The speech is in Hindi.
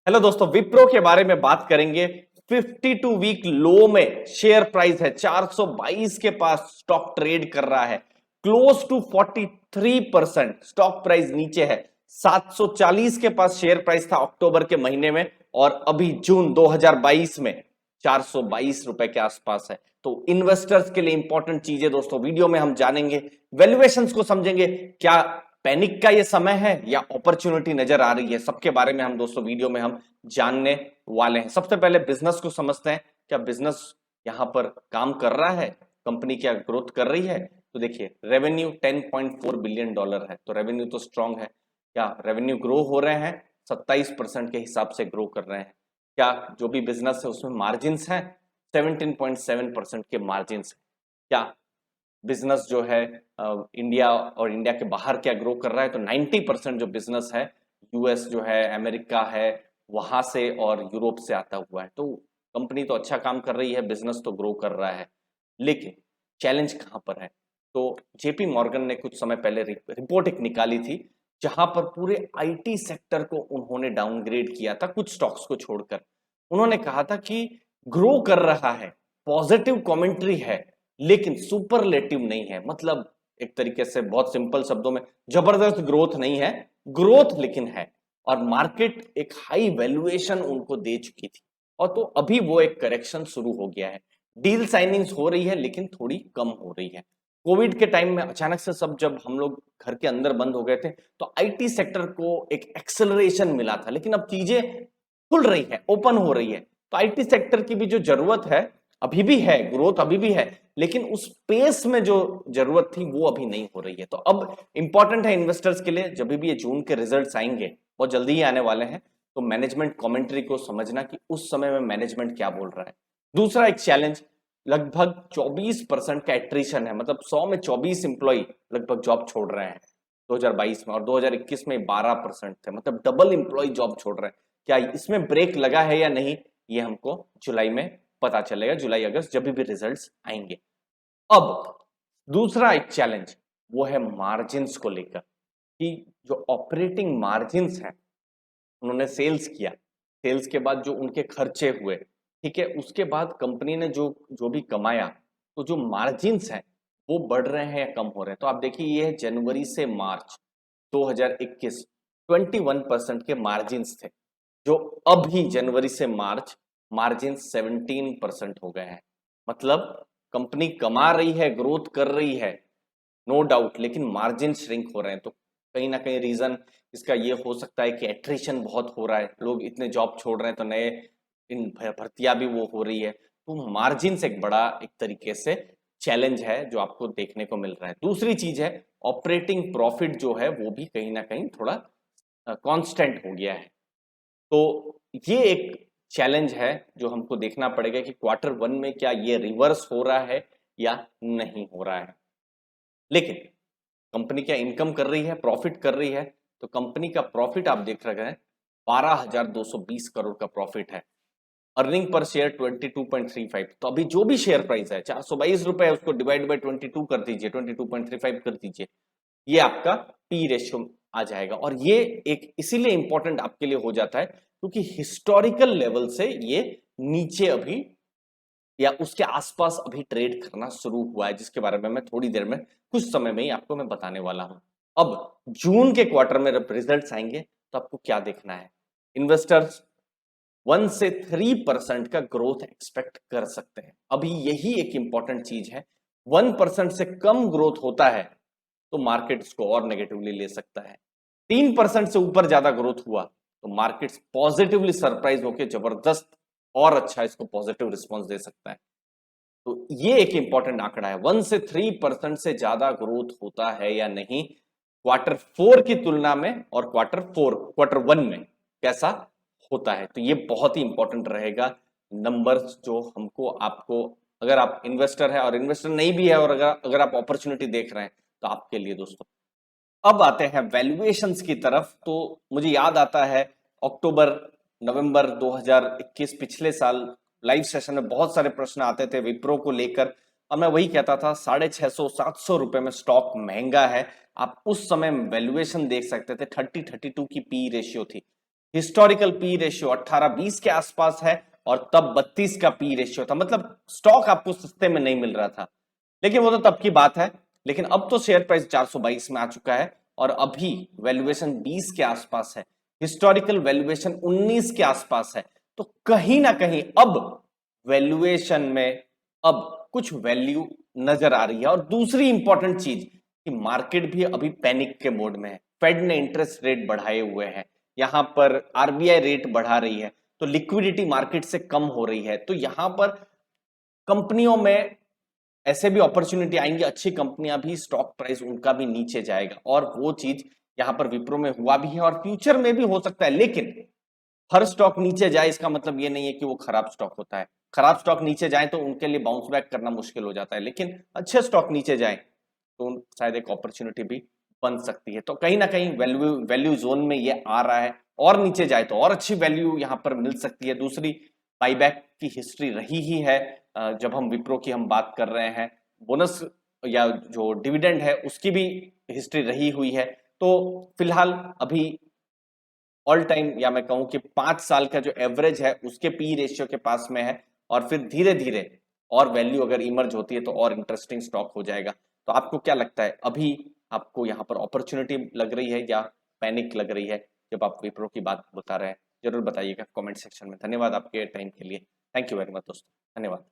हेलो दोस्तों, विप्रो के बारे में बात करेंगे। 52 वीक लो में शेयर प्राइस है 422 के पास, स्टॉक ट्रेड कर रहा है। क्लोज टू 43% स्टॉक प्राइस नीचे है। 740 के पास शेयर प्राइस था अक्टूबर के महीने में, और अभी जून 2022 में 422 रुपए के आसपास है। तो इन्वेस्टर्स के लिए इंपॉर्टेंट चीज है दोस्तों, वीडियो में हम जानेंगे, वैल्यूएशंस को समझेंगे, क्या पैनिक का ये समय है या अपॉर्चुनिटी नजर आ रही है, सबके बारे में हम दोस्तों वीडियो में हम जानने वाले हैं। सबसे पहले बिजनेस को समझते हैं, क्या बिजनेस यहां पर काम कर रहा है, कंपनी क्या ग्रोथ कर रही है। तो देखिए, रेवेन्यू 10.4 बिलियन डॉलर है, तो रेवेन्यू तो स्ट्रांग है। क्या रेवेन्यू ग्रो हो रहे हैं? 27% के हिसाब से ग्रो कर रहे हैं। क्या जो भी बिजनेस है उसमें मार्जिन है? 17.7% के मार्जिन। क्या बिजनेस जो है इंडिया और इंडिया के बाहर क्या ग्रो कर रहा है? तो 90% जो बिजनेस है यूएस जो है, अमेरिका है, वहां से और यूरोप से आता हुआ है। तो कंपनी तो अच्छा काम कर रही है, बिजनेस तो ग्रो कर रहा है, लेकिन चैलेंज कहां पर है? तो जेपी मॉर्गन ने कुछ समय पहले रिपोर्ट एक निकाली थी, जहां पर पूरे आईटी सेक्टर को उन्होंने डाउनग्रेड किया था, कुछ स्टॉक्स को छोड़कर। उन्होंने कहा था कि ग्रो कर रहा है, पॉजिटिव कमेंट्री है, लेकिन सुपरलेटिव नहीं है। मतलब एक तरीके से बहुत सिंपल शब्दों में, जबरदस्त ग्रोथ नहीं है, ग्रोथ लेकिन है। और मार्केट एक हाई वैल्यूएशन उनको दे चुकी थी, और तो अभी वो एक करेक्शन शुरू हो गया है। डील साइनिंग्स हो रही है, लेकिन थोड़ी कम हो रही है। कोविड के टाइम में अचानक से सब जब हम लोग घर के अंदर बंद हो गए थे, तो आईटी सेक्टर को एक एक्सेलरेशन मिला था, लेकिन अब चीजें खुल रही है, ओपन हो रही है। तो आईटी सेक्टर की भी जो जरूरत है अभी भी है, ग्रोथ अभी भी है, लेकिन उस पेस में जो जरूरत थी वो अभी नहीं हो रही है। तो अब इंपॉर्टेंट है इन्वेस्टर्स के लिए, जब भी ये जून के रिजल्ट्स आएंगे, बहुत जल्दी ही आने वाले हैं, तो मैनेजमेंट कमेंट्री को समझना कि उस समय में मैनेजमेंट क्या बोल रहा है। दूसरा एक चैलेंज, लगभग 24% का एट्रिशन है, मतलब 100 में 24 इंप्लॉई लगभग जॉब छोड़ रहे हैं 2022 में, और 2021 में 12% थे, मतलब डबल इंप्लॉय जॉब छोड़ रहे हैं। क्या इसमें ब्रेक लगा है या नहीं, ये हमको जुलाई में पता चलेगा, जुलाई अगस्त जब भी रिजल्ट्स आएंगे। अब दूसरा एक चैलेंज वो है मार्जिन्स को लेकर, कि जो ऑपरेटिंग मार्जिन्स है, उन्होंने सेल्स किया, सेल्स के बाद जो उनके खर्चे हुए, ठीक है, उसके बाद कंपनी ने जो जो भी कमाया, तो जो मार्जिन्स है वो बढ़ रहे हैं या कम हो रहे हैं। तो आप देखिए, ये है जनवरी से मार्च 2021, 21% के मार्जिन्स थे, जो अभी जनवरी से मार्च मार्जिन 17% हो गए हैं। मतलब कंपनी कमा रही है, ग्रोथ कर रही है, नो डाउट, लेकिन मार्जिन श्रिंक हो रहे हैं। तो कहीं ना कहीं रीजन इसका ये हो सकता है कि एट्रिशन बहुत हो रहा है, लोग इतने जॉब छोड़ रहे हैं, तो नए इन भर्तियां भी वो हो रही है। तो मार्जिन से एक बड़ा एक तरीके से चैलेंज है जो आपको देखने को मिल रहा है। दूसरी चीज है, ऑपरेटिंग प्रॉफिट जो है वो भी कहीं ना कहीं थोड़ा कांस्टेंट हो गया है। तो ये एक चैलेंज है जो हमको देखना पड़ेगा कि क्वार्टर वन में क्या ये रिवर्स हो रहा है या नहीं हो रहा है। लेकिन कंपनी क्या इनकम कर रही है, प्रॉफिट कर रही है? तो कंपनी का प्रॉफिट आप देख रहे हैं, 12,220 करोड़ का प्रॉफिट है। Earning per share 22.35। तो अभी जो भी शेयर प्राइस है 422 रुपए है, उसको डिवाइड बाय 22 कर दीजिए, 22.35 कर दीजिए, ये आपका पी रेशियो आ जाएगा। और ये एक इसीलिए इंपॉर्टेंट आपके लिए हो जाता है क्योंकि हिस्टोरिकल लेवल से ये नीचे अभी या उसके आसपास अभी ट्रेड करना शुरू हुआ है, जिसके बारे में मैं थोड़ी देर में, कुछ समय में ही आपको मैं बताने वाला हूं। अब जून के क्वार्टर में जब रिजल्ट्स आएंगे, तो आपको क्या देखना है? इन्वेस्टर्स 1 से 3% का ग्रोथ एक्सपेक्ट कर सकते हैं। अभी यही एक इंपॉर्टेंट चीज है। 1% से कम ग्रोथ होता है तो मार्केट इसको और नेगेटिवली ले सकता है। 3% से ऊपर ज्यादा ग्रोथ हुआ तो मार्केट पॉजिटिवली सरप्राइज होकर जबरदस्त और अच्छा इसको पॉजिटिव रिस्पॉन्स दे सकता है। तो ये एक इंपॉर्टेंट आंकड़ा है, 1 से 3% से ज्यादा ग्रोथ होता है या नहीं क्वार्टर फोर की तुलना में, और क्वार्टर वन में कैसा होता है। तो ये बहुत ही इंपॉर्टेंट रहेगा नंबर्स जो हमको आपको, अगर आप इन्वेस्टर है और इन्वेस्टर नहीं भी है, और अगर आप अपॉर्चुनिटी देख रहे हैं, तो आपके लिए दोस्तों। अब आते हैं वैल्यूएशंस की तरफ। तो मुझे याद आता है अक्टूबर नवंबर 2021, पिछले साल लाइव सेशन में बहुत सारे प्रश्न आते थे विप्रो को लेकर, और मैं वही कहता था 650-700 रुपए में स्टॉक महंगा है। आप उस समय वैल्यूएशन देख सकते थे, 30-32 की पी रेशियो थी। हिस्टोरिकल पी रेशियो 18-20 के आसपास है और तब 32 का पी रेशियो था, मतलब स्टॉक आपको सस्ते में नहीं मिल रहा था। लेकिन वो तो तब की बात है, लेकिन अब तो शेयर प्राइस 422 में आ चुका है और अभी वैल्यूएशन 20 के आसपास है, हिस्टोरिकल वैल्यूएशन 19 के आसपास है। तो कहीं ना कहीं अब वैल्यूएशन में अब कुछ वैल्यू नजर आ रही है। और दूसरी इंपॉर्टेंट चीज कि मार्केट भी अभी पैनिक के मोड में है। फेड ने इंटरेस्ट रेट बढ़ाए हुए हैं, यहां पर आरबीआई रेट बढ़ा रही है, तो लिक्विडिटी मार्केट से कम हो रही है। तो यहां पर कंपनियों में ऐसे भी अपॉर्चुनिटी आएंगी, अच्छी कंपनियां भी, स्टॉक प्राइस उनका भी नीचे जाएगा और वो चीज यहां पर विप्रो में हुआ भी है और फ्यूचर में भी हो सकता है। लेकिन हर स्टॉक नीचे जाए इसका मतलब ये नहीं है कि वो खराब स्टॉक होता है। खराब स्टॉक नीचे जाए तो उनके लिए बाउंस बैक करना मुश्किल हो जाता है, लेकिन अच्छे स्टॉक नीचे जाए तो शायद एक अपॉर्चुनिटी भी बन सकती है। तो कहीं ना कहीं वैल्यू वैल्यू जोन में ये आ रहा है और नीचे जाए तो और अच्छी वैल्यू यहां पर मिल सकती है। दूसरी, बाईबैक की हिस्ट्री रही ही है। जब हम विप्रो की हम बात कर रहे हैं, बोनस या जो डिविडेंड है उसकी भी हिस्ट्री रही हुई है। तो फिलहाल अभी ऑल टाइम या मैं कहूं कि 5 साल का जो एवरेज है उसके पी रेशियो के पास में है और फिर धीरे धीरे और वैल्यू अगर इमर्ज होती है तो और इंटरेस्टिंग स्टॉक हो जाएगा। तो आपको क्या लगता है, अभी आपको यहाँ पर अपॉर्चुनिटी लग रही है या पैनिक लग रही है जब आप विप्रो की बात बता रहे हैं? जरूर बताइएगा कमेंट सेक्शन में। धन्यवाद आपके टाइम के लिए। थैंक यू वेरी मच दोस्तों, धन्यवाद।